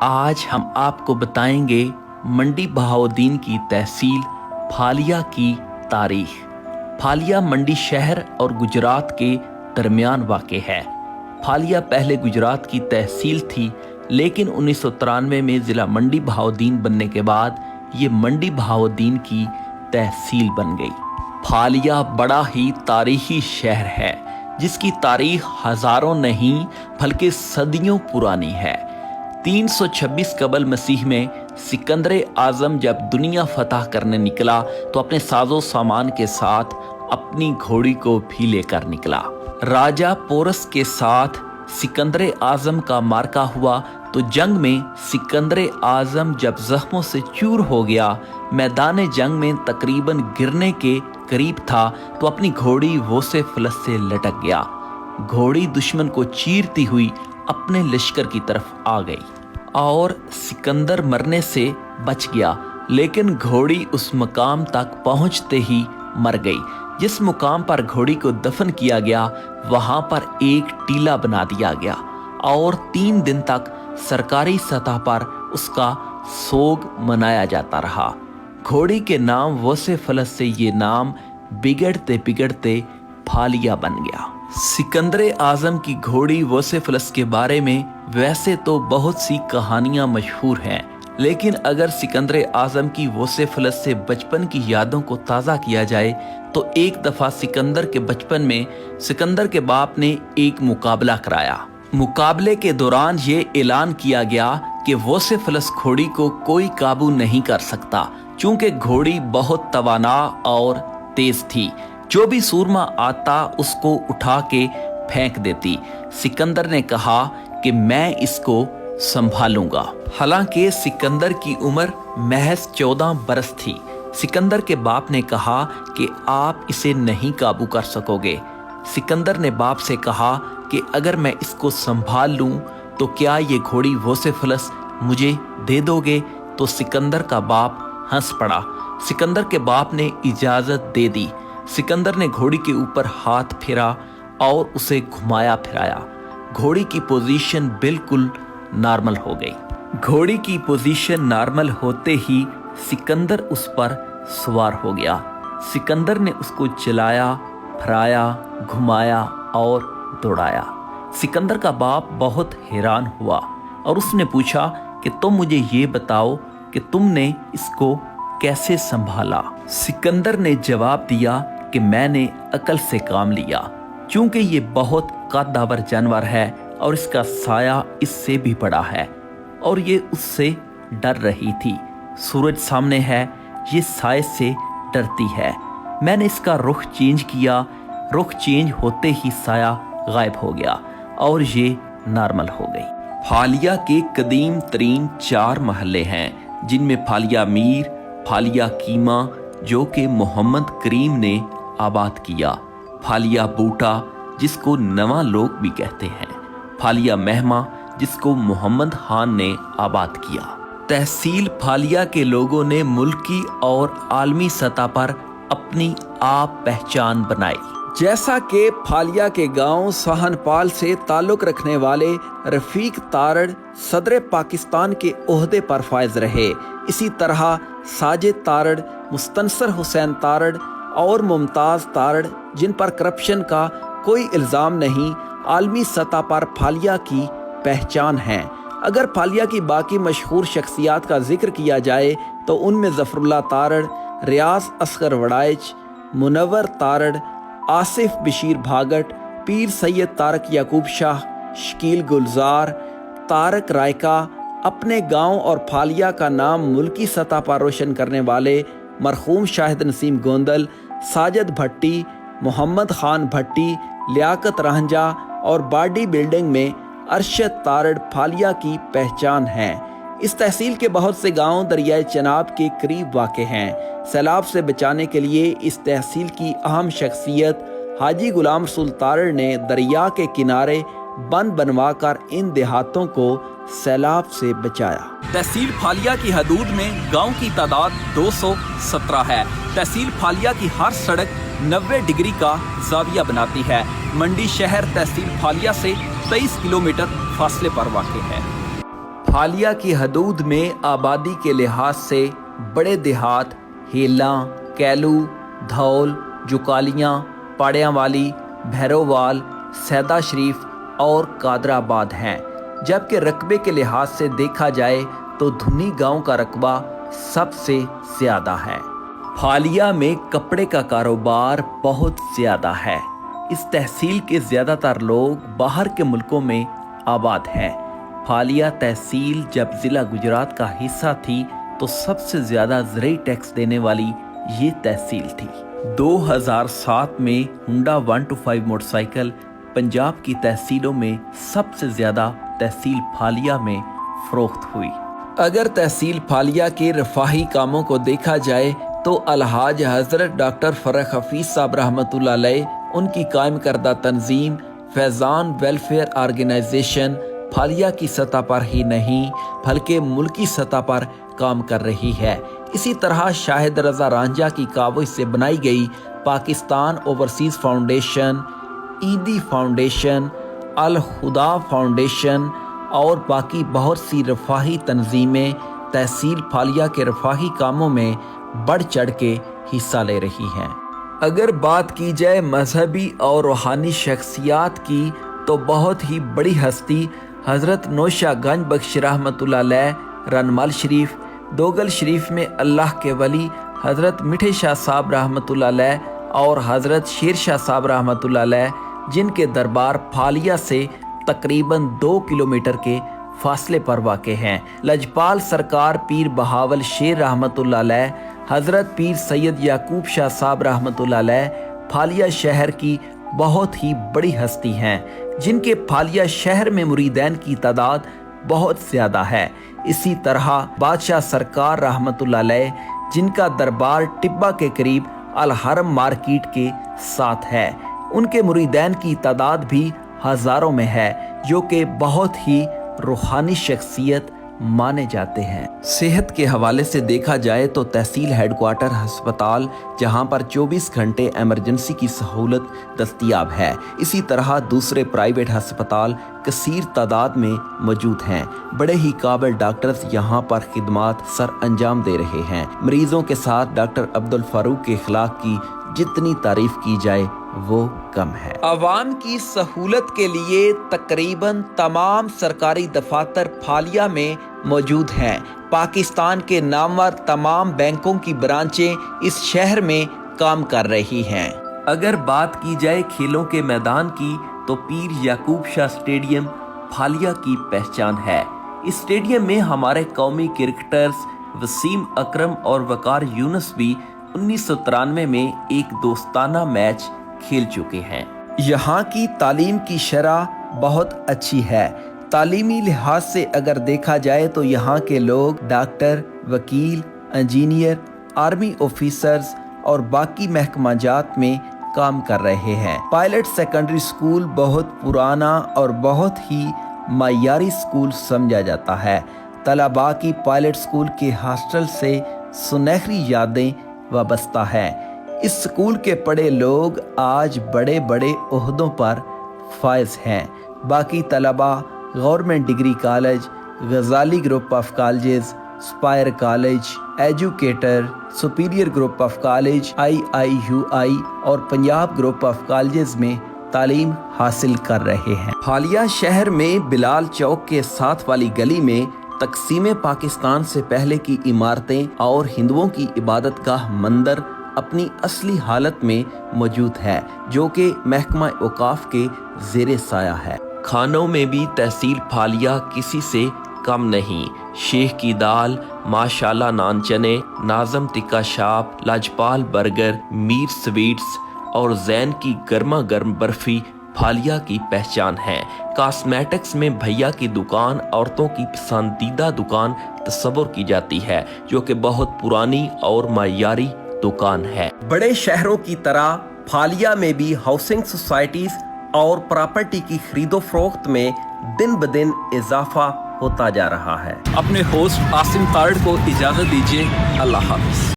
آج ہم آپ کو بتائیں گے منڈی بہاؤالدین کی تحصیل پھالیا کی تاریخ۔ پھالیا منڈی شہر اور گجرات کے درمیان واقع ہے۔ پھالیا پہلے گجرات کی تحصیل تھی، لیکن 1993 میں ضلع منڈی بہاؤالدین بننے کے بعد یہ منڈی بہاؤالدین کی تحصیل بن گئی۔ پھالیا بڑا ہی تاریخی شہر ہے، جس کی تاریخ ہزاروں نہیں بلکہ صدیوں پرانی ہے۔ 326 قبل مسیح میں سکندر اعظم جب دنیا فتح کرنے نکلا تو اپنے ساز و سامان کے ساتھ اپنی گھوڑی کو بھی لے کر نکلا۔ راجہ پورس کے ساتھ سکندر اعظم کا معرکہ ہوا تو جنگ میں سکندر اعظم جب زخموں سے چور ہو گیا، میدان جنگ میں تقریباً گرنے کے قریب تھا تو اپنی گھوڑی ووسیفلس سے لٹک گیا۔ گھوڑی دشمن کو چیرتی ہوئی اپنے لشکر کی طرف آ گئی اور سکندر مرنے سے بچ گیا، لیکن گھوڑی اس مقام تک پہنچتے ہی مر گئی۔ جس مقام پر گھوڑی کو دفن کیا گیا وہاں پر ایک ٹیلہ بنا دیا گیا اور 3 دن تک سرکاری سطح پر اس کا سوگ منایا جاتا رہا۔ گھوڑی کے نام ووسیفلس سے یہ نام بگڑتے بگڑتے پھالیا بن گیا۔ سکندر اعظم کی گھوڑی ووسیفلس کے بارے میں ویسے تو بہت سی کہانیاں مشہور ہیں، لیکن اگر سکندر اعظم کی ووسیفلس سے بچپن کی یادوں کو تازہ کیا جائے تو ایک دفعہ سکندر کے بچپن میں سکندر کے باپ نے ایک مقابلہ کرایا۔ مقابلے کے دوران یہ اعلان کیا گیا کہ ووسیفلس گھوڑی کو کوئی قابو نہیں کر سکتا، چونکہ گھوڑی بہت توانا اور تیز تھی۔ جو بھی سورما آتا اس کو اٹھا کے پھینک دیتی۔ سکندر نے کہا کہ میں اس کو سنبھالوں گا۔ حالانکہ سکندر کی عمر محض 14 برس تھی۔ سکندر کے باپ نے کہا کہ آپ اسے نہیں قابو کر سکو گے۔ سکندر نے باپ سے کہا کہ اگر میں اس کو سنبھال لوں تو کیا یہ گھوڑی ووسیفلس مجھے دے دو گے؟ تو سکندر کا باپ ہنس پڑا۔ سکندر کے باپ نے اجازت دے دی۔ سکندر نے گھوڑی کے اوپر ہاتھ پھیرا اور اسے گھمایا پھرایا۔ گھوڑی کی پوزیشن بالکل نارمل ہو گئی۔ گھوڑی کی پوزیشن نارمل ہوتے ہی سکندر اس پر سوار ہو گیا۔ سکندر نے اس کو چلایا، پھرایا، گھمایا اور دوڑایا۔ سکندر کا باپ بہت حیران ہوا اور اس نے پوچھا کہ تم مجھے یہ بتاؤ کہ تم نے اس کو کیسے سنبھالا؟ سکندر نے جواب دیا کہ میں نے عقل سے کام لیا، چونکہ یہ بہت قدآور جانور ہے اور اس کا سایہ اس سے بھی بڑا ہے اور یہ اس سے ڈر رہی تھی۔ سورج سامنے ہے، یہ سائے سے ڈرتی ہے۔ میں نے اس کا رخ چینج کیا، رخ چینج ہوتے ہی سایہ غائب ہو گیا اور یہ نارمل ہو گئی۔ پھالیا کے قدیم ترین 4 محلے ہیں، جن میں پھالیا میر، پھالیا کیما جو کہ محمد کریم نے آباد کیا، پھالیا بوٹا جس کو نواں لوگ بھی کہتے ہیں، پھالیا مہما جس کو محمد خان نے آباد کیا۔ تحصیل پھالیا کے لوگوں نے ملکی اور عالمی سطح پر اپنی آپ پہچان بنائی۔ جیسا کہ پھالیا کے گاؤں سہنپال سے تعلق رکھنے والے رفیق تارڑ صدر پاکستان کے عہدے پر فائز رہے، اسی طرح ساجد تارڑ، مستنصر حسین تارڑ اور ممتاز تارڑ، جن پر کرپشن کا کوئی الزام نہیں، عالمی سطح پر پھالیا کی پہچان ہیں۔ اگر پھالیا کی باقی مشہور شخصیات کا ذکر کیا جائے تو ان میں ظفر اللہ تارڑ، ریاض اصغر وڑائچ، منور تارڑ، آصف بشیر بھاگٹ، پیر سید طارق یعقوب شاہ، شکیل گلزار، طارق رائکا، اپنے گاؤں اور پھالیا کا نام ملکی سطح پر روشن کرنے والے مرحوم شاہد نسیم گوندل، ساجد بھٹی، محمد خان بھٹی، لیاقت رہنجا اور باڈی بلڈنگ میں ارشد تارڑ پھالیا کی پہچان ہیں۔ اس تحصیل کے بہت سے گاؤں دریائے چناب کے قریب واقع ہیں۔ سیلاب سے بچانے کے لیے اس تحصیل کی اہم شخصیت حاجی غلام رسول تارڑ نے دریا کے کنارے بند بنوا کر ان دیہاتوں کو سیلاب سے بچایا۔ تحصیل پھالیا کی حدود میں گاؤں کی تعداد 217 ہے۔ تحصیل پھالیا کی ہر سڑک 90 ڈگری کا زاویہ بناتی ہے۔ منڈی شہر تحصیل پھالیا سے 23 کلومیٹر فاصلے پر واقع ہے۔ फालिया की हदूद में आबादी के लिहाज से बड़े देहात हेला, कैलू, धौल, जुकालियाँ, पाड़ियांवाली, भैरोवाल, सैदा शरीफ और कादराबाद हैं। जबकि रकबे के लिहाज से देखा जाए तो धुनी गांव का रकबा सबसे ज़्यादा है। फालिया में कपड़े का कारोबार बहुत ज़्यादा है। इस तहसील के ज़्यादातर लोग बाहर के मुल्कों में आबाद हैं। फालिया तहसील जब ज़िला गुजरात का हिस्सा थी तो सबसे ज़्यादा ज़रूरी टैक्स देने वाली ये तहसील थी। 2007 में हुंडा 125 मोटरसाइकिल पंजाब की तहसीलों में सबसे ज़्यादा तहसील फालिया में फ़रोख्त हुई। अगर तहसील फालिया के रफाही कामों को देखा जाए तो अलहाज हज़रत डॉक्टर फ़रख हफीज़ साहब रहमतुल्लाह अलैह उनकी कायम करदा तंजीम फैज़ान वेलफेयर ऑर्गेनाइजेशन फालिया की सतह पर ही नहीं बल्कि मुल्की सतह पर काम कर रही है। इसी तरह शाहिद रज़ा रांझा की काविश से बनाई गई पाकिस्तान ओवरसीज़ फाउंडेशन, ईदी फाउंडेशन, अल हुदा फाउंडेशन और बाकी बहुत सी रफाही तंजीमें तहसील फालिया के रफाही कामों में बढ़ चढ़ के हिस्सा ले रही हैं। अगर बात की जाए मजहबी और रूहानी शख्सियात की तो बहुत ही बड़ी हस्ती हज़रत नौशा गंज बख्श रहमतुल्लाह अलैह रनमल शरीफ, दोगल शरीफ में अल्लाह के वली हज़रत मिठे शाह साहब रहमतुल्लाह अलैह और हज़रत शेर शाह साहब रहमतुल्लाह अलैह, जिनके दरबार फालिया से तकरीबन 2 किलोमीटर के फासले पर वाक़े हैं। लजपाल सरकार पीर बहावल शेर रहमतुल्लाह अलैह, हज़रत पीर सैयद याकूब शाह साहब रहमतुल्लाह अलैह फालिया शहर की बहुत ही बड़ी हस्ती हैं, जिनके फालिया शहर में मुरीदैन की तादाद बहुत ज़्यादा है। इसी तरह बादशाह सरकार रहमतुल्लाह अलैह, जिनका दरबार टिब्बा के करीब अल हरम मार्केट के साथ है, उनके मुरीदैन की तादाद भी हज़ारों में है, जो कि बहुत ही रूहानी शख्सियत माने जाते हैं। सेहत के हवाले से देखा जाए तो तहसील हेडक्वार्टर अस्पताल, जहां पर 24 घंटे एमरजेंसी की सहूलत दस्तयाब है। इसी तरह दूसरे प्राइवेट अस्पताल कसीर तादाद में मौजूद हैं। बड़े ही काबिल डॉक्टर्स यहां पर खिदमात सर अंजाम दे रहे हैं। मरीजों के साथ डॉक्टर अब्दुल फारूक के अखलाक की जितनी तारीफ की जाए वो कम है। अवाम की सहूलत के लिए तकरीबन तमाम सरकारी दफातर फालिया में मौजूद हैं। पाकिस्तान के नामवर तमाम बैंकों की ब्रांचें इस शहर में काम कर रही हैं। अगर बात की जाए खेलों के मैदान की तो पीर याकूब शाह स्टेडियम फालिया की पहचान है। इस स्टेडियम में हमारे कौमी क्रिकेटर्स वसीम अकरम और वकार यूनुस भी 1993 में एक दोस्ताना मैच खेल चुके हैं। यहाँ की तालीम की शरह बहुत अच्छी है। तालीमी लिहाज से अगर देखा जाए तो यहाँ के लोग डॉक्टर, वकील, इंजीनियर, आर्मी ऑफिसर्स और बाकी महकमाजात में काम कर रहे हैं। पायलट सेकेंडरी स्कूल बहुत पुराना और बहुत ही मायारी स्कूल समझा जाता है। तलबा की पायलट स्कूल के हॉस्टल से सुनहरी यादें वाबस्ता है। इस स्कूल के पढ़े लोग आज बड़े बड़े ओहदों पर फायज हैं। बाकी तलबा गवर्नमेंट डिग्री कॉलेज, गजाली group of college, spire college, educator, superior group of college, IIUI और पंजाब ग्रुप ऑफ कॉलेज में तालीम हासिल कर रहे हैं। हालिया शहर में बिलाल चौक के साथ वाली गली में तकसीम पाकिस्तान से पहले की इमारतें और हिंदुओं की इबादत गाह मंदिर अपनी असली हालत में मौजूद है, जो कि महकमा औकाफ के ज़ेरे साया है। खानों में भी तहसील फालिया किसी से कम नहीं। शेख की दाल, माशाल्लाह नान चने, नाजम टिक्का शाप, लाजपाल बर्गर, मीर स्वीट्स और जैन की गर्मा गर्म बर्फी फालिया की पहचान है। कॉस्मेटिक्स में भैया की दुकान औरतों की पसंदीदा दुकान तस्वुर की जाती है, जो कि बहुत पुरानी और मायारी दुकान है। बड़े शहरों की तरह फालिया में भी हाउसिंग सोसाइटीज और प्रॉपर्टी की खरीदो फरोख्त में दिन ब दिन इजाफा होता जा रहा है। अपने होस्ट आसिम तारड़ को इजाजत दीजिए। अल्लाह हाफिज।